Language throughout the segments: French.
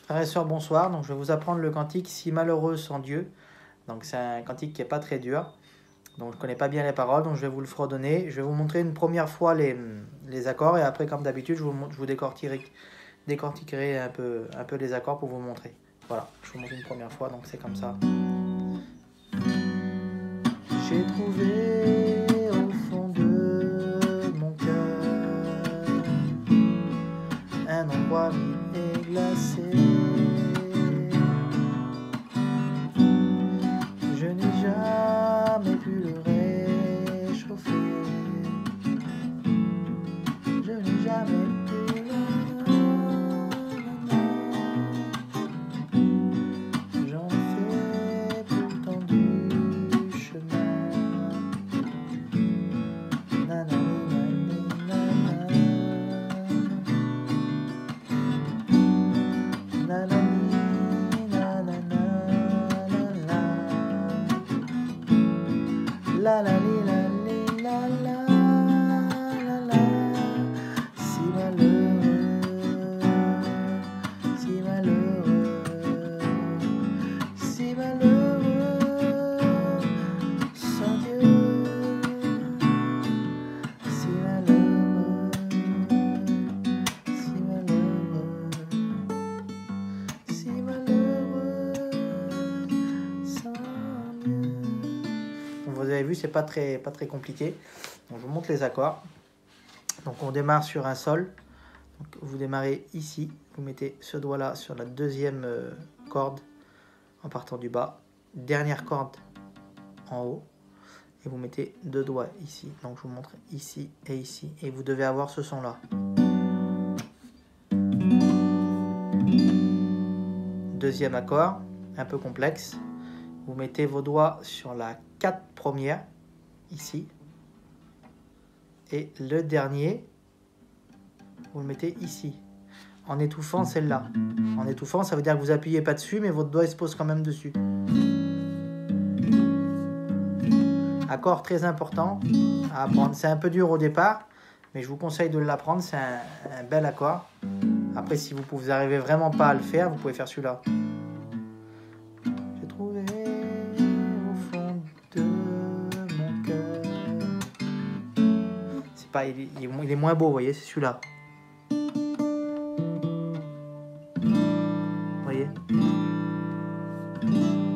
Frères et sœurs, bonsoir. Donc, je vais vous apprendre le cantique Si malheureux sans Dieu. Donc, c'est un cantique qui n'est pas très dur. Donc, je ne connais pas bien les paroles, donc je vais vous le fredonner. Je vais vous montrer une première fois les accords et après, comme d'habitude, je vous décortiquerai un peu les accords pour vous montrer. Voilà, je vous montre une première fois, donc c'est comme ça. J'ai trouvé au fond de mon cœur un endroit vide et glacé. Je n'ai jamais pu le réchauffer. Je n'ai jamais pu le... J'en fais pourtant du chemin. Nanani, nanana. Nanani, nanana, la la li la li la la la la. Si malheureux, si malheureux, si malheureux sans Dieu, si malheureux, si malheureux, si malheureux sans Dieu. Donc vous avez vu, c'est pas très compliqué. Donc je vous montre les accords. Donc on démarre sur un sol. Donc vous démarrez ici. Vous mettez ce doigt-là sur la deuxième corde en partant du bas. Dernière corde en haut. Et vous mettez deux doigts ici. Donc je vous montre ici et ici. Et vous devez avoir ce son-là. Deuxième accord, un peu complexe. Vous mettez vos doigts sur la 4 première, ici. Et le dernier, vous le mettez ici. En étouffant celle-là. En étouffant, ça veut dire que vous appuyez pas dessus, mais votre doigt il se pose quand même dessus. Accord très important à apprendre. C'est un peu dur au départ, mais je vous conseille de l'apprendre. C'est un bel accord. Après, si vous n'arrivez vraiment pas à le faire, vous pouvez faire celui-là. J'ai trouvé au fond de mon cœur. C'est pas, il est moins beau, vous voyez, c'est celui-là. Vous voyez?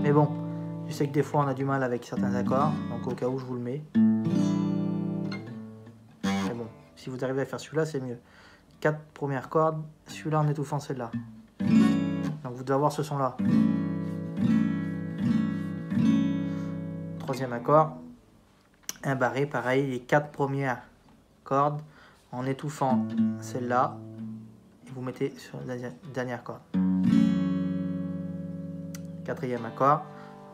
Mais bon, je sais que des fois on a du mal avec certains accords, donc au cas où je vous le mets. Mais bon, si vous arrivez à faire celui-là, c'est mieux. 4 premières cordes, celui-là en étouffant celle-là. Donc vous devez avoir ce son-là. Troisième accord, un barré, pareil, les 4 premières cordes en étouffant celle-là. Et vous mettez sur la dernière corde. Quatrième accord,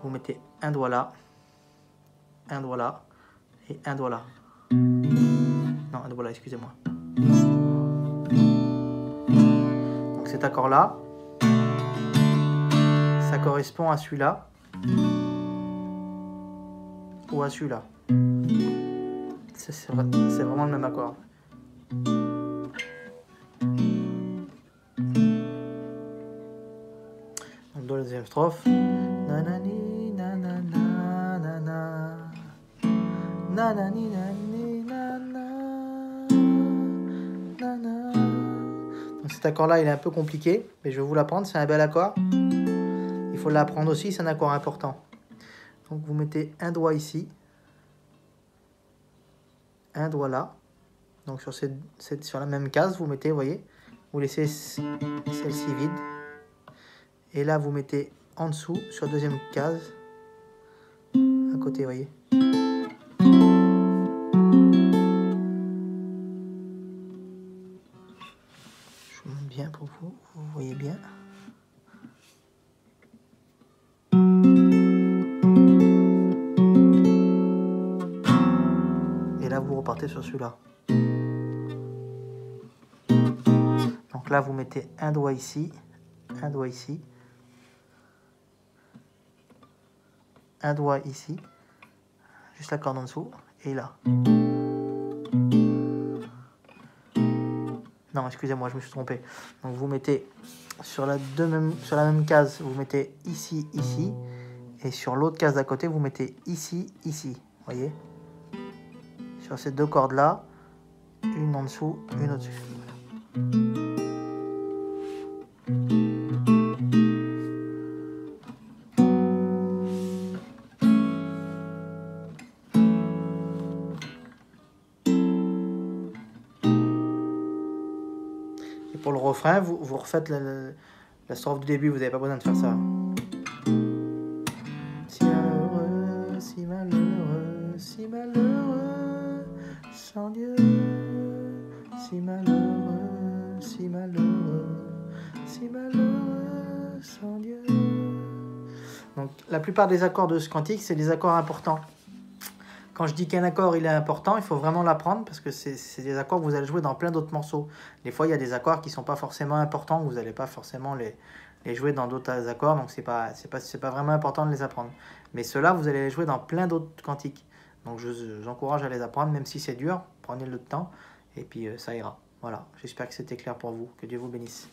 vous mettez un doigt là et un doigt là. Non, un doigt là, excusez-moi. Donc cet accord-là, ça correspond à celui-là ou à celui-là. C'est vraiment le même accord. Donc dans la deuxième strophe, nanani nanana nana, nanani nanani nana, nana. Donc cet accord-là, il est un peu compliqué, mais je vais vous l'apprendre. C'est un bel accord. Il faut l'apprendre aussi, c'est un accord important. Donc vous mettez un doigt ici, un doigt là. Donc sur la même case, vous mettez, vous voyez, vous laissez celle-ci vide. Et là, vous mettez en dessous, sur la deuxième case, à côté, vous voyez. Je vous montre bien pour vous, vous voyez bien. Et là, vous repartez sur celui-là. Donc là, vous mettez un doigt ici, un doigt ici, un doigt ici, juste la corde en dessous, et là. Non, excusez-moi, je me suis trompé. Donc vous mettez sur la même case, vous mettez ici, ici. Et sur l'autre case d'à côté, vous mettez ici, ici. Vous voyez? Sur ces deux cordes-là, une en dessous, une au-dessus. Et pour le refrain, vous refaites la strophe du début, vous n'avez pas besoin de faire ça. Si malheureux, si malheureux, si malheureux, sans Dieu. Si malheureux, si malheureux, si malheureux, sans Dieu. Donc la plupart des accords de ce cantique, c'est des accords importants. Quand je dis qu'un accord il est important, il faut vraiment l'apprendre parce que c'est des accords que vous allez jouer dans plein d'autres morceaux. Des fois, il y a des accords qui ne sont pas forcément importants, vous n'allez pas forcément les jouer dans d'autres accords, donc c'est pas vraiment important de les apprendre. Mais ceux-là, vous allez les jouer dans plein d'autres cantiques. Donc j'encourage à les apprendre, même si c'est dur, prenez le temps, et puis ça ira. Voilà, j'espère que c'était clair pour vous. Que Dieu vous bénisse.